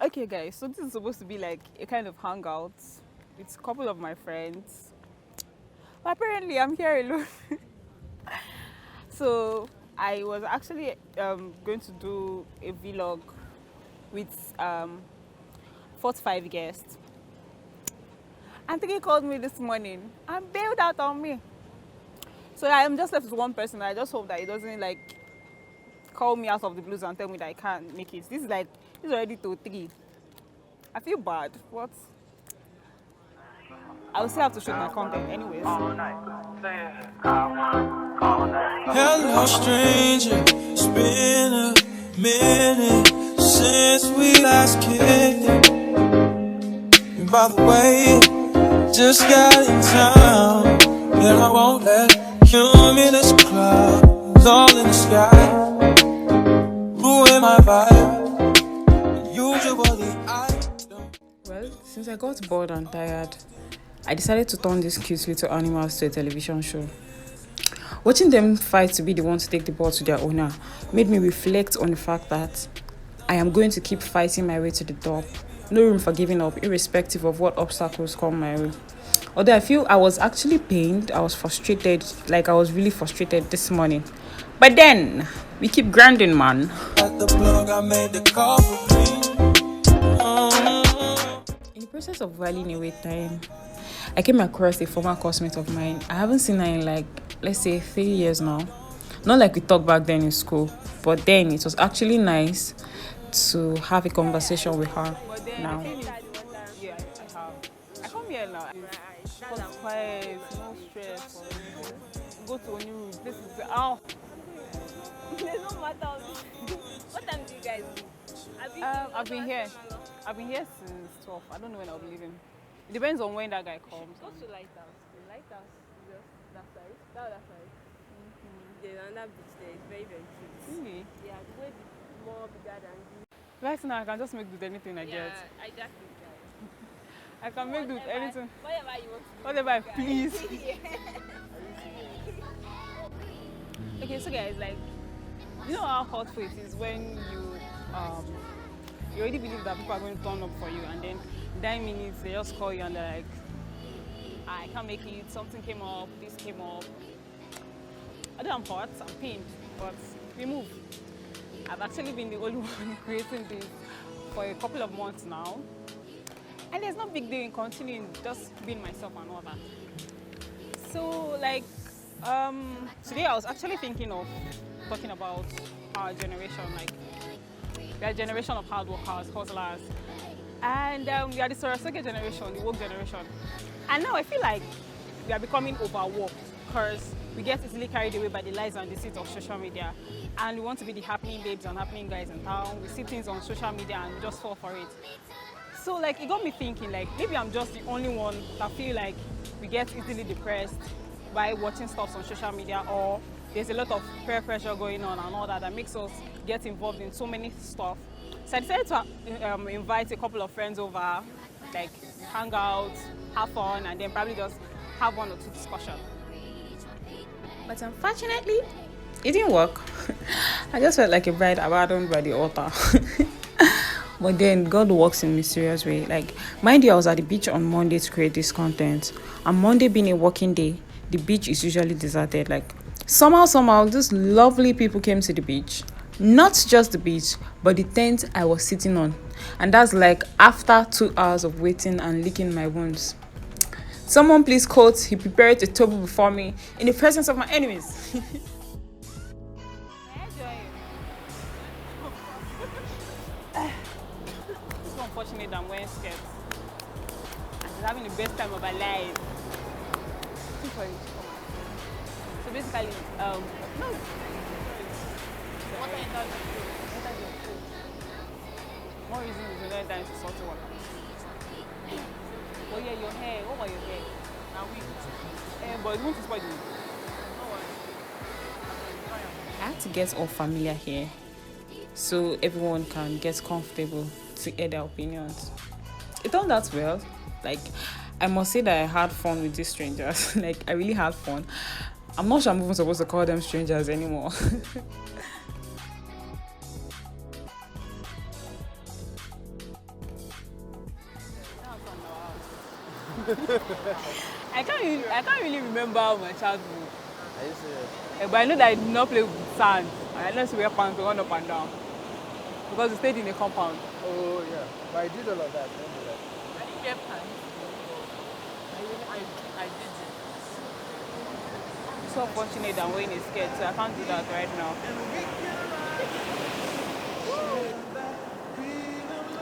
Okay, guys, so this is supposed to be like a kind of hangout with a couple of my friends. But apparently, I'm here alone. So I was actually going to do a vlog with 45 guests. And Tiki called me this morning and bailed out on me. So I am just left with one person. I just hope that he doesn't like call me out of the blues and tell me that I can't make it. This is already to 3. I feel bad. What? I will still have to shoot my content anyways. Hello, stranger. It's been a minute since we last kicked it. And by the way, just got in town, and I won't let cumulus clouds all in the sky ruin my vibe. Usually I don't. Well, since I got bored and tired, I decided to turn these cute little animals to a television show. Watching them fight to be the one to take the ball to their owner made me reflect on the fact that I am going to keep fighting my way to the top. No room for giving up, irrespective of what obstacles come my way. Although I feel I was actually pained, I was frustrated, like I was really frustrated this morning. But then, we keep grinding, man. At the plug, I made the call for me. In the process of whiling away time, I came across a former classmate of mine. I haven't seen her in like, let's say 3 years now. Not like we talked back then in school, but then it was actually nice to have a conversation with her now. Yeah, I have. I come here now. It's quiet, no stress. Go to a new room. This is ow. There's no matter. What time do you guys leave? I've been here. I've been here since 12. I don't know when I'll be leaving. It depends on when that guy comes. Go to Lighthouse. The Lighthouse is just that side. That side. There's another beach there. It's very, very cute. Really? Yeah, the way is more bigger than this. Right now, I can just make do with anything I get. I just think that. I can make do with anything. Whatever you want to do. Whatever, please. Yeah. Okay, so guys, like, you know how hot it is when you already believe that people are going to turn up for you, and then 9 minutes they just call you and they're like, I can't make it, something came up, this came up. Although I'm hot, I'm pained, but we move. I've actually been the only one creating this for a couple of months now, and there's no big deal in continuing just being myself and all that. So like today I was actually thinking of talking about our generation, like we are a generation of hard workers, hustlers, and we are the Sorosoke generation, the woke generation. And now I feel like we are becoming overworked because we get easily carried away by the lies and deceit of social media, and we want to be the happening babes and happening guys in town. We see things on social media and we just fall for it. So like it got me thinking, like maybe I'm just the only one that feel like we get easily depressed by watching stuff on social media, or there's a lot of peer pressure going on and all that that makes us get involved in so many stuff. So I decided to invite a couple of friends over, like hang out, have fun, and then probably just have 1 or 2 discussions. But unfortunately, it didn't work. I just felt like a bride abandoned by the altar. But then God works in mysterious way. Like, mind you, I was at the beach on Monday to create this content. And Monday being a working day, the beach is usually deserted. Like, somehow, these lovely people came to the beach. Not just the beach, but the tent I was sitting on. And that's like after 2 hours of waiting and licking my wounds. Someone please quote, he prepared a table before me in the presence of my enemies. It's so unfortunate that I'm wearing skirts. And she's having the best time of her life. So basically, no. More reason is another time to sort water. Oh yeah, your hair. What about your hair? But it won't spoil the. I had to get all familiar here so everyone can get comfortable to air their opinions. It turned out well. Like, I must say that I had fun with these strangers. Like, I really had fun. I'm not sure I'm even supposed to call them strangers anymore. I can't really remember my childhood. Are you serious? But I know that I did not play with sand. And I know to wear pants to run up and down. Because we stayed in a compound. Oh, yeah. But I did all of that. I didn't do that. I didn't get pants. I did it. So fortunate I'm wearing a skirt, so I can't do that right now.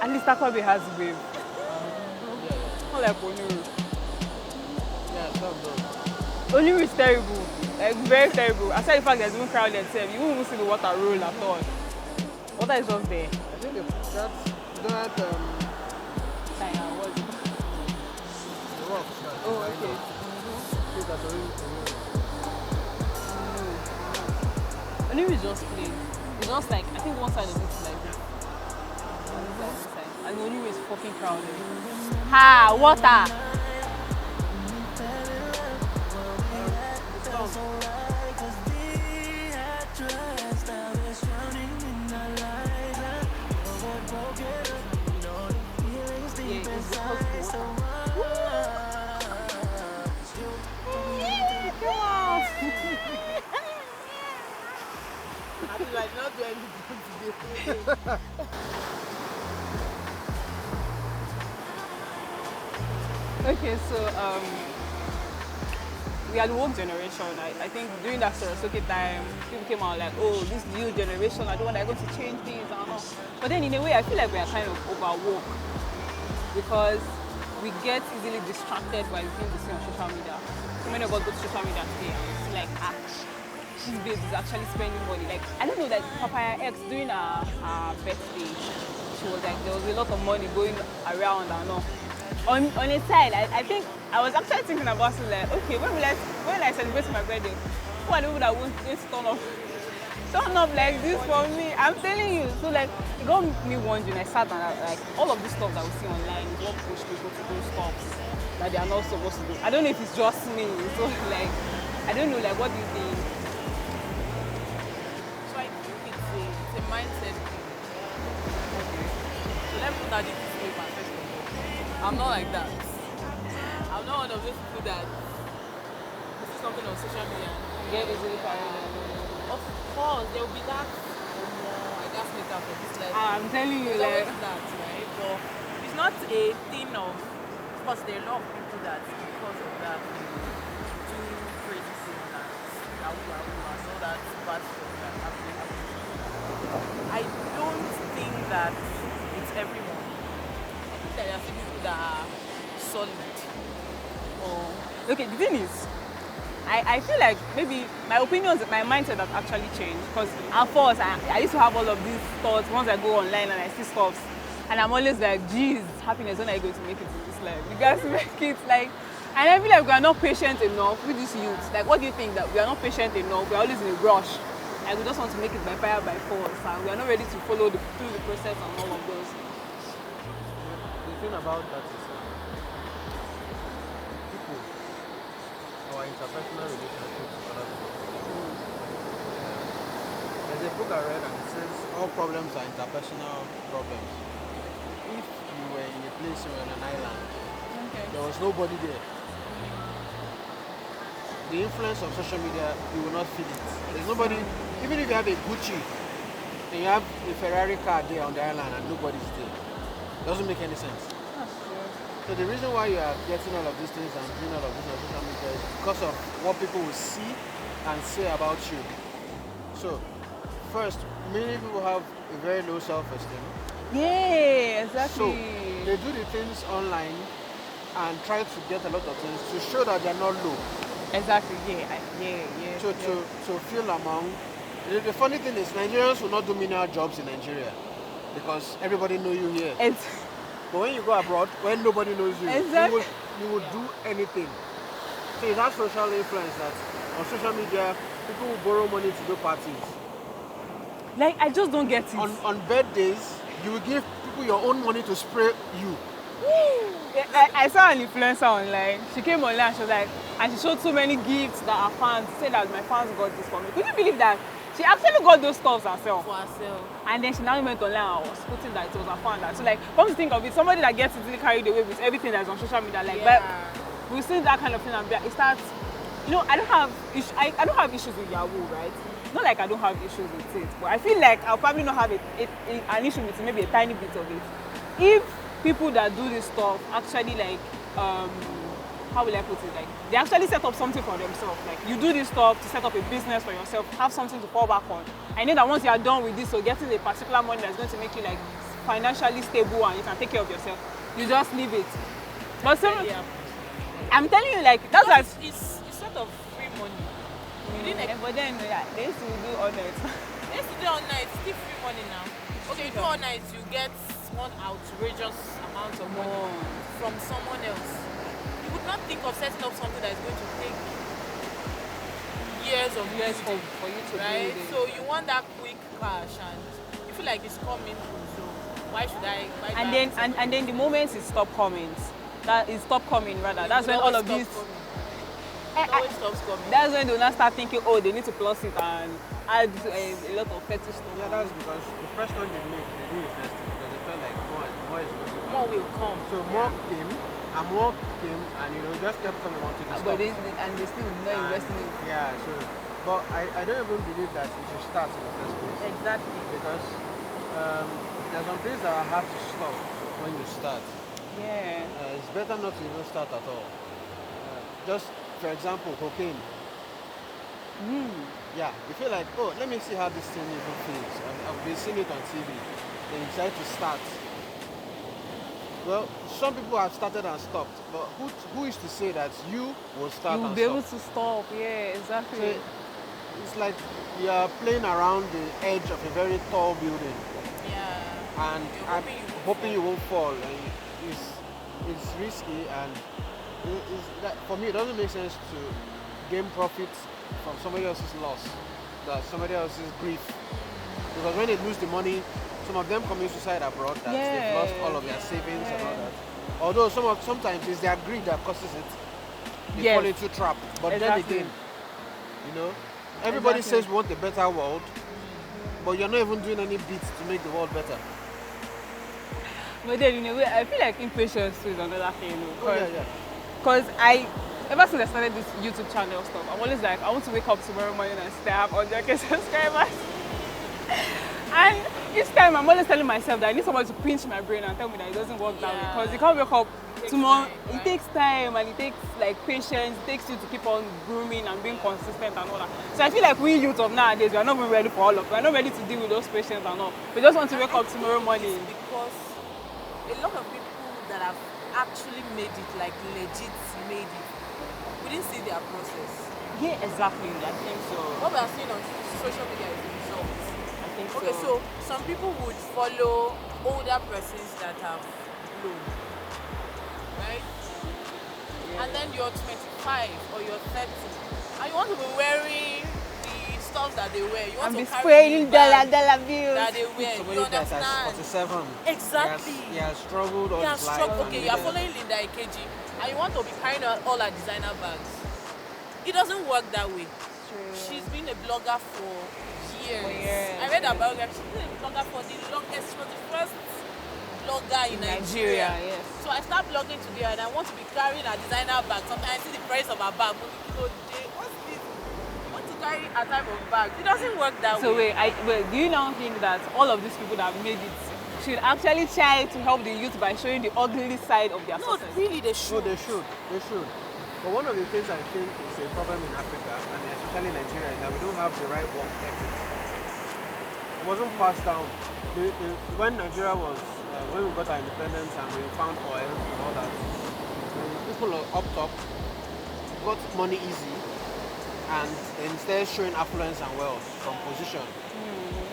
At least Akwabe has wave. Not like Oniru. Yeah, stop those. Oniru is terrible. Like, very terrible. Aside the fact there's even crowd itself, you won't even see the water roll at all. Water is just there. I think that's that What is it? the rock. Oh, okay. See, that's Oniru is just plain. It's just like, I think one side of it is like this. And this side. And Oniru is fucking crowded. Ha! Water! I did not do anything today. Okay, so we are the woke generation. I think during that Sorosuke time, people came out like, oh, this new generation, I don't want to go to change things and all. But then in a way, I feel like we are kind of over woke because we get easily distracted by the things we see on social media. So many of us go to social media today and it's like, this babe is actually spending money. Like, I don't know that Papaya X during our birthday, she was like, there was a lot of money going around and all. On a side, I think I was actually thinking about it like, okay, when I celebrate my birthday, who are the people that won't turn up like this for me? I'm telling you. So like, it got me wondering. I sat and like all of this stuff that we see online is what push people to do stuff that they are not supposed to do. I don't know if it's just me. So like, I don't know. Like, what do you think? So I think it's a mindset thing. So let me put that in this way, first of all. I'm not like that. I'm not one of those people that see something on social media and Get easily carried away. of course there will be that I got make up for this life. I'm telling you, There's like, always that, right? But it's not a thing of course there are a lot of people that because of that do crazy things and so that bad stuff that happening. I don't think that it's everyone. I think there are people that are solid. okay, the thing is, I feel like maybe my opinions, my mindset has actually changed because at first I used to have all of these thoughts once I go online and I see stuff and I'm always like, geez, happiness, when are you going to make it in this life? You guys make it like, and I feel like we are not patient enough with these youths. Like, what do you think, that we are not patient enough? We are always in a rush. Like, we just want to make it by fire, by force, and we are not ready to follow through the process and all of those. The thing about that is people, our interpersonal relationships with other people. There's a book I read and it says all problems are interpersonal problems. If you were in a place, you were on an island, there was nobody there. The influence of social media, you will not feel it. There's nobody, even if you have a Gucci and you have a Ferrari car there on the island and nobody's there, it doesn't make any sense. So the reason why you are getting all of these things and doing all of this on social media is because of what people will see and say about you. So, first, many people have a very low self-esteem. Yeah, exactly. So, they do the things online and try to get a lot of things to show that they're not low. Exactly, yeah. To feel among. The funny thing is, Nigerians will not do menial jobs in Nigeria because everybody know you here. But when you go abroad, when nobody knows you, Exactly. you will do anything. So it has social influence that on social media, people will borrow money to do parties. Like, I just don't get it. On birthdays, you will give people your own money to spray you. I saw an influencer online. She came online and she was like, and she showed so many gifts that her fans said that my fans got this for me. Could you believe that? She actually got those stuff herself. For herself. And then she now went online and was putting that it was her fan. That. So like, come to think of it, somebody that gets easily carried away with everything that's on social media, like, but we see that kind of thing and it starts, you know, I don't have issues with Yahoo, right? Not like I don't have issues with it, but I feel like I'll probably not have an issue with maybe a tiny bit of it. If people that do this stuff actually like, how will I put it? Like, they actually set up something for themselves. Like, you do this stuff to set up a business for yourself, have something to fall back on. I know that once you are done with this, so getting a particular money that's going to make you like financially stable and you can take care of yourself, you just leave it. But I'm telling you, like, that's like it's sort of free money. But then they used to do all night. They used to do all night, still free money now. Okay, you do all night, you get one outrageous amount of money from someone else. You would not think of setting up something that is going to take years of for you to right? do it. So you want that quick cash and you feel like it's coming through, so why should I buy that? And then the moment it stopped coming, rather. That's when all of these It always stops coming. That's when they will now start thinking, oh, they need to plus it and add a lot of fetish stuff. Yeah, that's because the first one they make, they do it first because they felt like more is going to come. More will come. So more came, and you know, just kept coming on to the But stuff. they still not investing in it. Yeah, so, but I don't even believe that it should start in the first place. Exactly. Because there's some things that are hard to stop when you start. Yeah. It's better not to even start at all. Just, for example, cocaine. Yeah, you feel like, oh, let me see how this thing even feels. I've been seeing it on TV. Then you decide to start. Well, some people have started and stopped, but who is to say that you will start You'll and be stop? able to stop. Yeah, exactly. So it's like you are playing around the edge of a very tall building, Yeah. and You're I'm hoping you won't fall. And it's risky, and for me, it doesn't make sense to gain profit from somebody else's loss, that somebody else's grief. Because when they lose the money, some of them commit suicide abroad, that they've lost all of their savings and all that. Although sometimes it's their greed that causes it. They fall into trap. But then again, you know, everybody says we want a better world, but you're not even doing any bits to make the world better. But then in a way, I feel like impatience too is another thing. Oh, yeah. Because ever since I started this YouTube channel stuff, I'm always like, I want to wake up tomorrow morning and say I have 100k subscribers. And each time I'm always telling myself that I need somebody to pinch my brain and tell me that it doesn't work that way. Because you can't wake up tomorrow. It takes time and it takes like patience. It takes you to keep on grooming and being consistent and all that. So I feel like we youth of nowadays, we are not even ready for all of it. We are not ready to deal with those patients and all. We just want to wake up tomorrow morning. Because a lot of people that have actually made it, like legit made it, we didn't see their process. Yeah, exactly. I think so. What we are seeing on social media is the results. I think Okay, so some people would follow older persons that have blown, right? Yeah. And then you're 25 or you're 30, and you want to be wearing the stuff that they wear. You want to carry the dollar bills that they wear. Somebody You that's understand? 47. Exactly. He has struggled all his life. Okay, you are following Linda Ikeji, and you want to be carrying all her designer bags. It doesn't work that way. True. She's been a blogger for years. years, I read about her. She's been a blogger for the longest. She was the first blogger in Nigeria. Yes. So I start blogging today, and I want to be carrying a designer bag. Sometimes I see the price of her bag. What's this? I want to carry a type of bag. It doesn't work that So way. wait, do you now think that all of these people that have made it should actually try to help the youth by showing the ugly side of their No, success? really, they should. No, they should. But one of the things I think is a problem in Africa, and especially Nigeria, is that we don't have the right work ethic. It wasn't passed down. When Nigeria was, when we got our independence and we found oil and all that, people up top got money easy and instead showing affluence and wealth from position.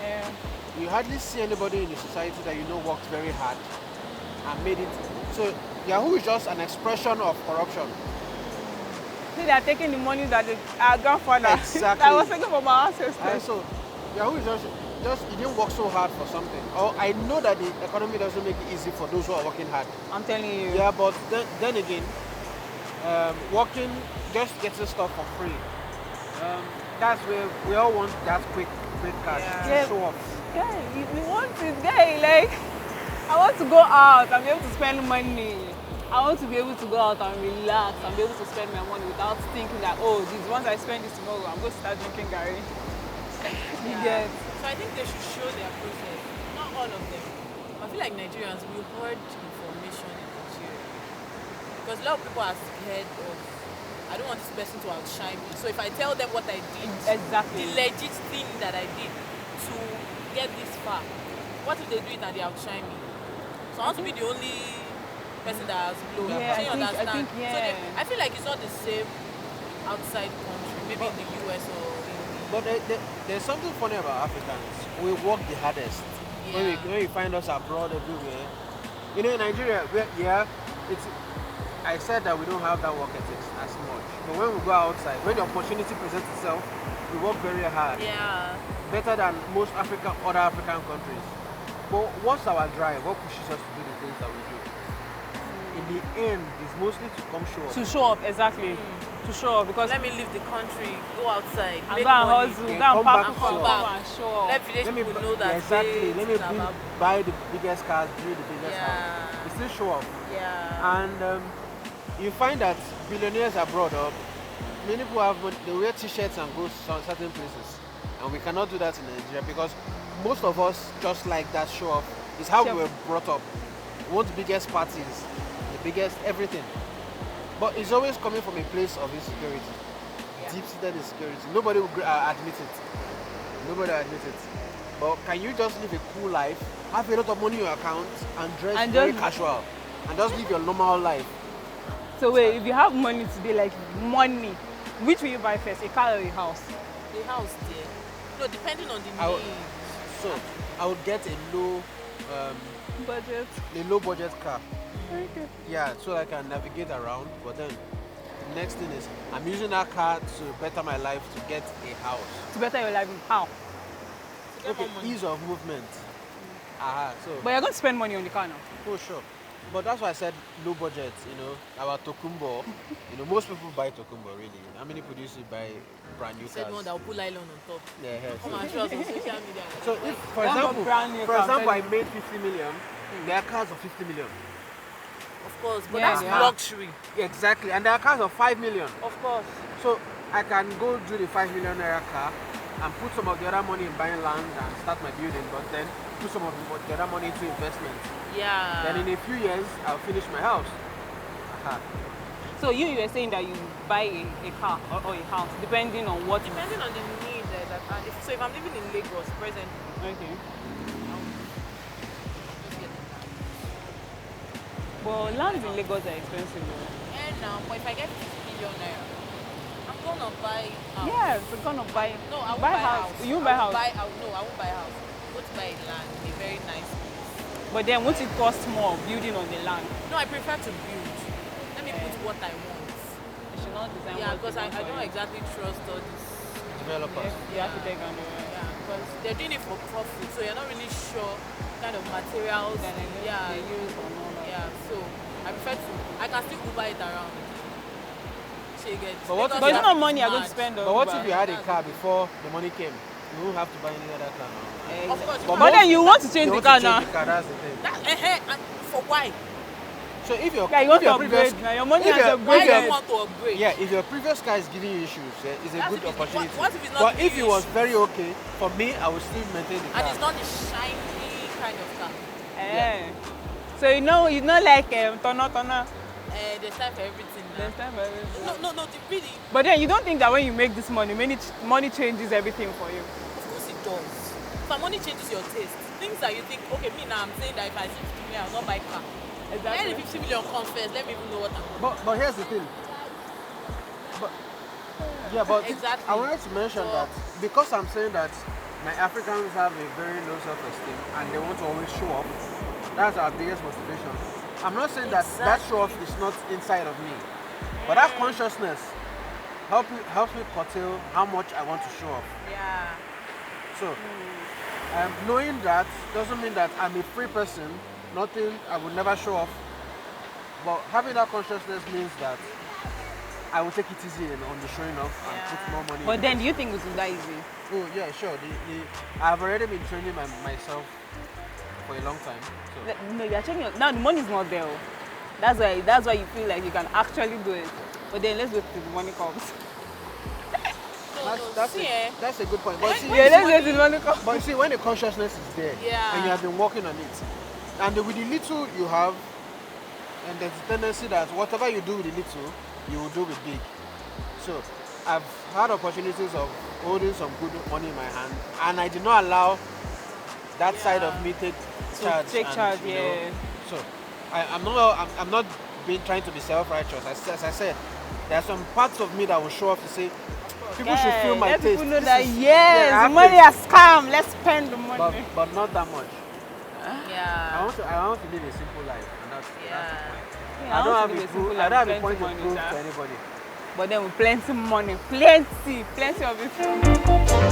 Yeah. You hardly see anybody in the society that you know worked very hard and made it. So Yahoo is just an expression of corruption. See, they are taking the money that our grandfather Exactly. that was taken from our And ancestors. so, Yahoo is just you didn't work so hard for something. Or I know that the economy doesn't make it easy for those who are working hard. I'm telling you. Yeah, but then again, working, just getting stuff for free. That's where we all want that quick cash Yeah. to show off. Yeah, you want it, guy. Like, I want to go out and be able to spend money. I want to be able to go out and relax and be able to spend my money without thinking that, oh, once I spend this tomorrow, I'm going to start drinking Gary. You get. So I think they should show their process. Not all of them. I feel like Nigerians, we hoard information in Nigeria. Because a lot of people are scared of, I don't want this person to outshine me. So if I tell them what I did, Exactly. the legit thing that I did to get this far, what if they do it and they outshine me? So I want to be the only person that has blown. Yeah, So you understand? I think, So I feel like it's not the same outside country, maybe in the US or in But there's something funny about Africans. We work the hardest. When you find us abroad everywhere. You know, in Nigeria, I said that we don't have that work ethics as much. But when we go outside, when the opportunity presents itself, we work very hard. Yeah. Better than most other African countries. But what's our drive? What pushes us to do the things that we do? In the end, it's mostly to come show up. To show up, exactly. To show up because Let me leave the country, go outside, and make go and money. hustle, Yeah, go and come pack back up, and come show up. and show up. Let village people know that exactly. Let me this is about- buy the biggest cars, build the biggest Yeah. house. We still show up. Yeah. And you find that billionaires abroad, many people have money, they wear t-shirts and go to certain places. And we cannot do that in Nigeria because most of us just like that show off. It's how we were brought up. We want the biggest parties, the biggest everything. But it's always coming from a place of insecurity. Deep-seated insecurity. Nobody will admit it. Nobody will admit it. But can you just live a cool life, have a lot of money in your account, and dress And very just- casual, and just live your normal life? So wait, if you have money today, like money, which will you buy first, a car or a house? The house there. No, depending on the I would- need. So I would get a low budget car. Okay. Yeah, so I can navigate around. But then the next thing is I'm using that car to better my life to get a house. To better your life, how? Get Okay, more money. ease of movement. So But you're going to spend money on the car now. oh sure. But that's why I said low budget, our Tokumbo. Most people buy Tokumbo really. How many producers buy brand new Said one cars? that will put nylon on top. Yeah, yeah. Come and show us on social media. So if, for One example, brand new car, I very- made 50 million, there are cars of 50 million. Of course, but Yeah, that's yeah. luxury. Exactly, and there are cars of 5 million. Of course. So I can go do the 5 million naira car and put some of the other money in buying land and start my building, but then put some of the other money into investment. Yeah. Then in a few years, I'll finish my house. So you were saying that you buy a car or a house, depending on what. Depending on the need that I have. So if I'm living in Lagos presently, Okay. I'll just get a car. Well, lands in Lagos are expensive. Though. And now, but if I get 50 million naira, I'm gonna buy house. Yes, we're gonna buy. No, I won't buy buy house. house. You buy house. No, I won't buy house. Go to buy a land, a very nice place. But then, won't it cost more building on the land? No, I prefer to build. Let me put what I want. You should not design. Yeah, what because you I want for don't you. exactly trust all this. Developers. The architect and the. Yeah, because they're doing it for profit, so you're not really sure kind of materials. That they Yeah, use and all that. yeah. So I prefer to. I can still Uber it around. So you get. But what Lagos if But it's you not traffic money is you're going to mad. spend on. But what Uber. if you had a car before the money came? You won't have to buy any other car now. Of course, you But But can- then you want to You change the want car to change now. the car, that's the thing. and for why? So if your Yeah, you want if to your previous upgrade now. Your money if has your- Why if do your- you want to upgrade? yeah, if your previous car is giving you issues, it's a That's good if it's- opportunity. what if it's not but giving if you it was issues? very okay, for me, I would still maintain the car. And it's not the shiny kind of car. Eh. So you know like Tona. There's time for everything now. There's time for everything. No, really, But then you don't think that when you make this money, money changes everything for you. of course it does. So money changes your taste. Things that you think, okay, me now I'm saying that if I see 50 million, I'll not buy car. Let Exactly. the 50 million come first. Let me even know what I'm But here's the thing. But Exactly. I wanted to mention that because I'm saying that my Africans have a very low self-esteem and they want to always show off. That's our biggest motivation. I'm not saying that show off is not inside of me, but that consciousness helps me curtail how much I want to show off. Yeah. So, knowing that doesn't mean that I'm a free person. Nothing, I would never show off. But having that consciousness means that I will take it easy on the showing off and put more money. But then, do you think it was that easy? Oh yeah, sure. I've already been training myself for a long time. So. No, you're checking. Now the money is not there. Oh. That's why you feel like you can actually do it. But then let's wait till the money comes. That's a good point. But see, Yeah, let's wait till the money comes. but see, when the consciousness is there and you have been working on it, and with the little you have, and there's a tendency that whatever you do with the little, you will do with big. So I've had opportunities of holding some good money in my hand, and I did not allow that side of me take charge. You know, so I'm not trying to be self-righteous. As I said, there are some parts of me that will show off to say people should feel my let taste. People know that the money has come. Let's spend the money. But not that much. Yeah. I want to live a simple life, and that's the point. Yeah, I don't have a point to prove to anybody. But then with plenty money, plenty of it.